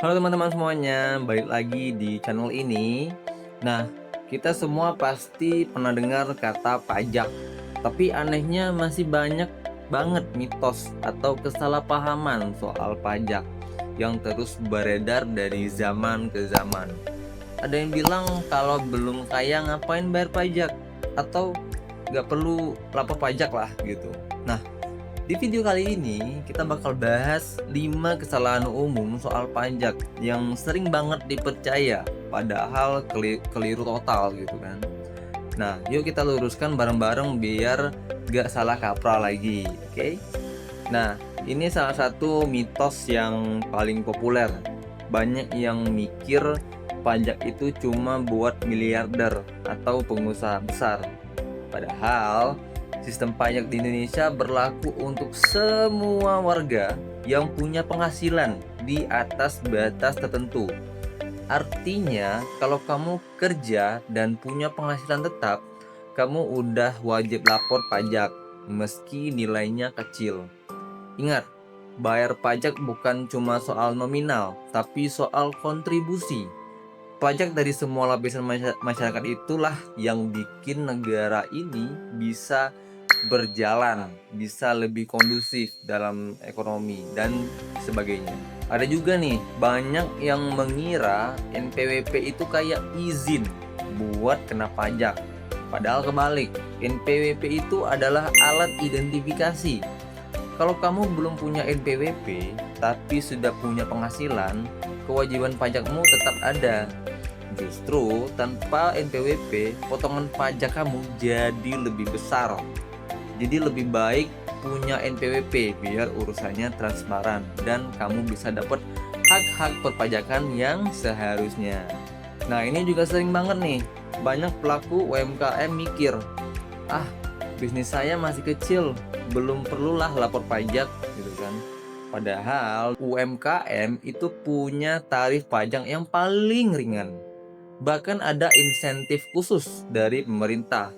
Halo teman-teman semuanya, balik lagi di channel ini. Nah, kita semua pasti pernah dengar kata pajak, tapi anehnya masih banyak banget mitos atau kesalahpahaman soal pajak yang terus beredar dari zaman ke zaman. Ada yang bilang kalau belum kaya ngapain bayar pajak, atau nggak perlu lapor pajak lah gitu. Nah, di video kali ini kita bakal bahas 5 kesalahan umum soal pajak yang sering banget dipercaya padahal keliru total gitu kan. Nah, yuk kita luruskan bareng-bareng biar gak salah kaprah lagi, oke? Nah, ini salah satu mitos yang paling populer. Banyak yang mikir pajak itu cuma buat miliarder atau pengusaha besar. Padahal sistem pajak di Indonesia berlaku untuk semua warga yang punya penghasilan di atas batas tertentu. Artinya, kalau kamu kerja dan punya penghasilan tetap, kamu udah wajib lapor pajak meski nilainya kecil. Ingat, bayar pajak bukan cuma soal nominal, tapi soal kontribusi. Pajak dari semua lapisan masyarakat itulah yang bikin negara ini bisa berjalan, bisa lebih kondusif dalam ekonomi dan sebagainya. Ada juga nih, banyak yang mengira NPWP itu kayak izin buat kena pajak. Padahal kebalik, NPWP itu adalah alat identifikasi. Kalau kamu belum punya NPWP, tapi sudah punya penghasilan, kewajiban pajakmu tetap ada. Justru tanpa NPWP, potongan pajak kamu jadi lebih besar. Jadi lebih baik punya NPWP biar urusannya transparan dan kamu bisa dapat hak-hak perpajakan yang seharusnya. Nah, ini juga sering banget nih, banyak pelaku UMKM mikir, ah, bisnis saya masih kecil, belum perlulah lapor pajak gitu kan. Padahal UMKM itu punya tarif pajak yang paling ringan. Bahkan ada insentif khusus dari pemerintah.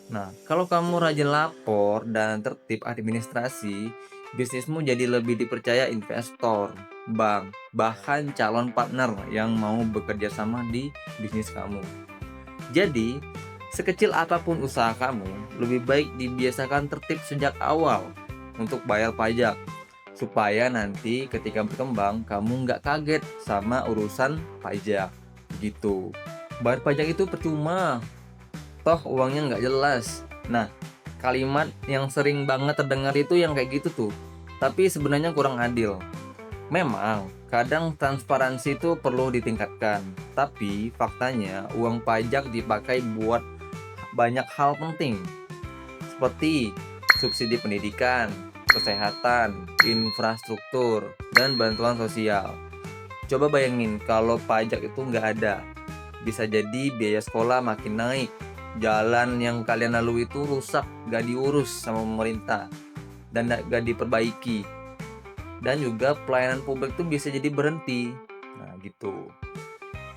Nah, kalau kamu rajin lapor dan tertib administrasi, bisnismu jadi lebih dipercaya investor, bank, bahkan calon partner yang mau bekerja sama di bisnis kamu. Jadi, sekecil apapun usaha kamu, lebih baik dibiasakan tertib sejak awal untuk bayar pajak, supaya nanti ketika berkembang kamu nggak kaget sama urusan pajak gitu. Bayar pajak itu percuma, toh uangnya nggak jelas. Nah, kalimat yang sering banget terdengar itu yang kayak gitu tuh, tapi sebenarnya kurang adil. Memang kadang transparansi itu perlu ditingkatkan, tapi faktanya uang pajak dipakai buat banyak hal penting seperti subsidi pendidikan, kesehatan, infrastruktur, dan bantuan sosial. Coba bayangin kalau pajak itu nggak ada, bisa jadi biaya sekolah makin naik, jalan yang kalian lalui itu rusak, gak diurus sama pemerintah, dan gak diperbaiki, dan juga pelayanan publik tuh bisa jadi berhenti. Nah gitu.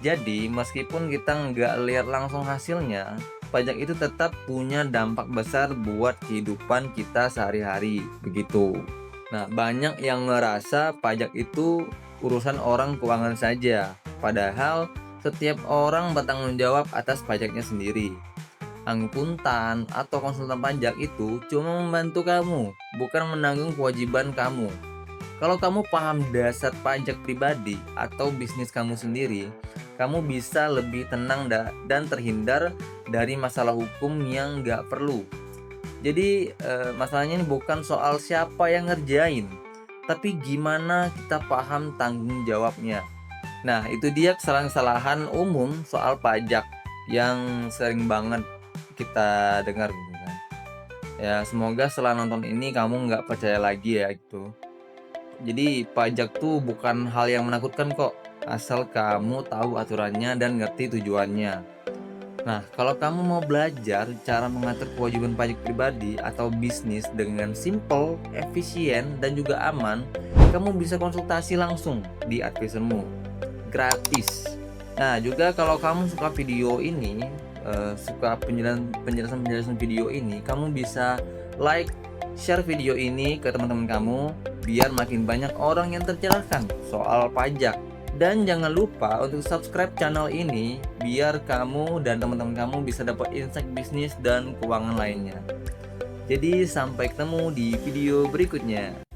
Jadi meskipun kita nggak lihat langsung hasilnya, pajak itu tetap punya dampak besar buat kehidupan kita sehari-hari begitu. Nah, banyak yang ngerasa pajak itu urusan orang keuangan saja, padahal setiap orang bertanggung jawab atas pajaknya sendiri. Akuntan atau konsultan pajak itu cuma membantu kamu, bukan menanggung kewajiban kamu. Kalau kamu paham dasar pajak pribadi atau bisnis kamu sendiri, kamu bisa lebih tenang dan terhindar dari masalah hukum yang nggak perlu. Jadi masalahnya ini bukan soal siapa yang ngerjain, tapi gimana kita paham tanggung jawabnya. Nah, itu dia kesalahan-kesalahan umum soal pajak yang sering banget kita dengar gitu kan. Ya, semoga setelah nonton ini kamu nggak percaya lagi ya gitu. Jadi pajak tuh bukan hal yang menakutkan kok, asal kamu tahu aturannya dan ngerti tujuannya. Nah, kalau kamu mau belajar cara mengatur kewajiban pajak pribadi atau bisnis dengan simple, efisien, dan juga aman, kamu bisa konsultasi langsung di advisermu, gratis. Nah, juga kalau kamu suka video ini, suka penjelasan video ini, kamu bisa like, share video ini ke teman-teman kamu biar makin banyak orang yang tercerahkan soal pajak Dan jangan lupa untuk subscribe channel ini biar kamu dan teman-teman kamu bisa dapat insight bisnis dan keuangan lainnya. Jadi sampai ketemu di video berikutnya.